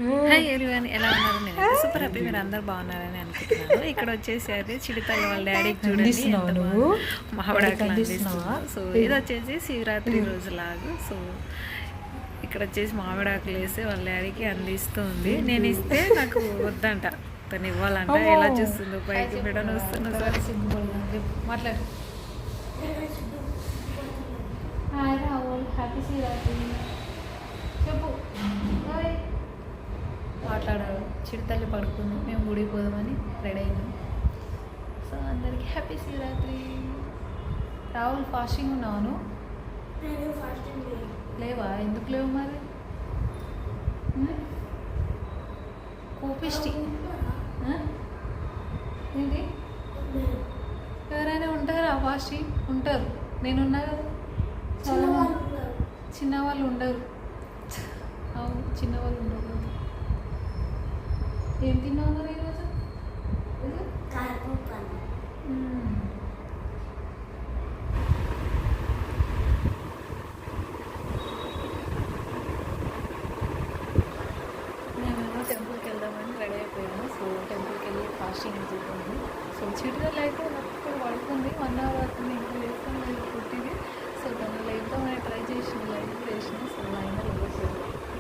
Hi everyone, ఎలా ఉన్నారు? నేను సూపర్ హ్యాపీ, మీరు అందరు బాగున్నారని అనుకుంటున్నాను. ఇక్కడ వచ్చేసి అయితే చిడితల్లి వాళ్ళ డాడీకి చూడండి మామిడాకులు అందిస్తున్నారు. సో ఇది వచ్చేసి శివరాత్రి రోజులాగా. సో ఇక్కడ వచ్చేసి మామిడాకులు వేసి వాళ్ళ డాడీకి అందిస్తుంది. నేను ఇస్తే నాకు వద్దంట, తను ఇవ్వాలంట. ఎలా చూస్తుందో పైకి బిడ్డను వస్తున్నా. సరే మాట్లాడు. హ్యాపీ శివరాత్రి చెప్పు. మాట్లాడారు. చిడితల్లి పడుకుంది, మేము గుడికి పోదామని రెడీ అయినాం. సో అందరికి హ్యాపీ శివరాత్రి. రాహుల్ ఫాస్టింగ్ ఉన్నాను. లేవా? ఎందుకు లేవు మరి? కోపిష్టి ఏంటి? ఎవరైనా ఉంటారా ఫాస్టింగ్? ఉంటారు. నేనున్నా కదా. చాలా చిన్నవాళ్ళు ఉండరు. అవును, చిన్నవాళ్ళు ఉండరు. ఏం తిన్నావు మరి ఈరోజు? మేమేమో టెంపుల్కి వెళ్దామని రెడీ అయిపోయాము. సో టెంపుల్కి వెళ్ళి ఫాస్టింగ్ చూద్దాము. సో చిడితల్లి అయితే నాకు పడుకుంది. 1 అవర్ అవుతుంది. ఇంకా లేస్తాం లేదు పుట్టింది. సో తను లేద్దామని ట్రై చేసిన, లైట్ చేసిన. సో అయినా లేదు.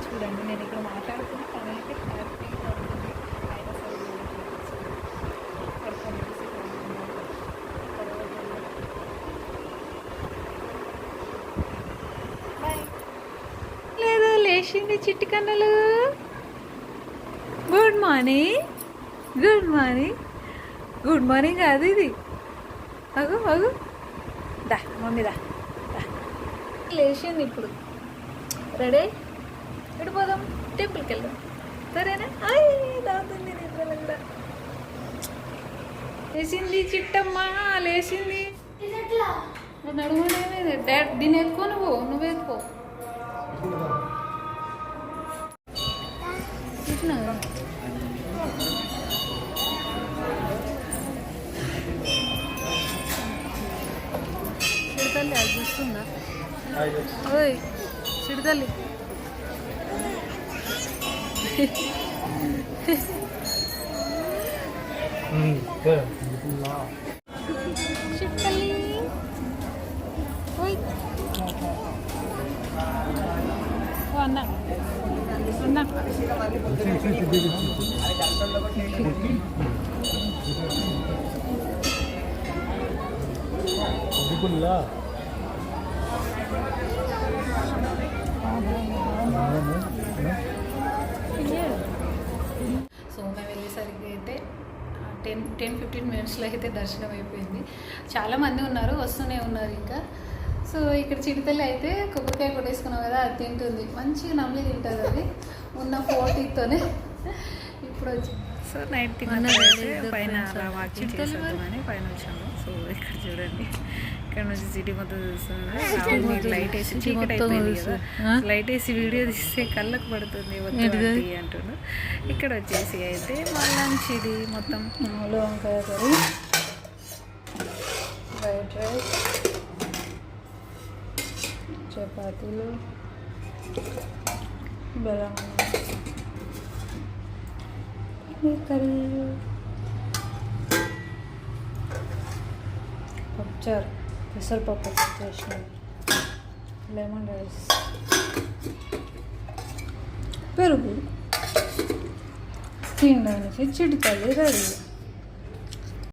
చూడండి, నేను ఇక్కడ మాట్లాడుతున్న తను అయితే హ్యాపీగా ఉంటుంది. అయినా సరే లేదు, లేచింది చిట్టి కన్నులు. Good morning, good morning. Good morning కాదు ఇది. అగు అగు దా మమ్మీ దా. లేచింది ఇప్పుడు. రెడీ వెళ్ళిపోదాం, టెంపుల్కి వెళ్దాం. సరేనా? దాతుంది నిద్రలో కూడా. లేచింది చిట్టమ్మ, లేచింది. నడుమనేది డాడ్. దీన్ని ఎత్తుకో, నువ్వు ఎత్తుకో. చిడితల్లి అది చూస్తుందా? ఓయ్ చిడితల్లి. చిట్టల్లి ఓయ్ అన్న అన్న సో మేము వెళ్ళేసరికి అయితే 10-15 మినిట్స్లో అయితే దర్శనం అయిపోయింది. చాలామంది ఉన్నారు, వస్తూనే ఉన్నారు ఇంకా. సో ఇక్కడ చిడితల్లి అయితే కొబ్బరికాయ కొట్టేసుకున్నాం కదా, అది తింటుంది. మంచిగా నమ్మి తింటుంది అది ఉన్న 40తోనే. ఇప్పుడు వచ్చి సో నైట్ పైన వాకింగ్ చేసేద్దామని పైన వచ్చాము. సో ఇక్కడ చూడండి, ఇక్కడ నుంచి సిటీ మొత్తం చూస్తున్నాను. లైట్ వేసి చీకటి అయిపోయింది కదా, లైట్ వేసి వీడియో తీస్తే కళ్ళకు పడుతుంది వద్దు అంటున్నాను. ఇక్కడ వచ్చేసి అయితే మా లంచ్ ఇది మొత్తం వంకాయ కర్రీ, ఫ్రైడ్ రైస్, చపాతీలు, బెల్లం కర్రీ, పప్పుచారు, పెసరపప్పు చేసిన, లెమన్ రైస్, పెరుగు. తినడానికి చిడితల్లి రెడీ.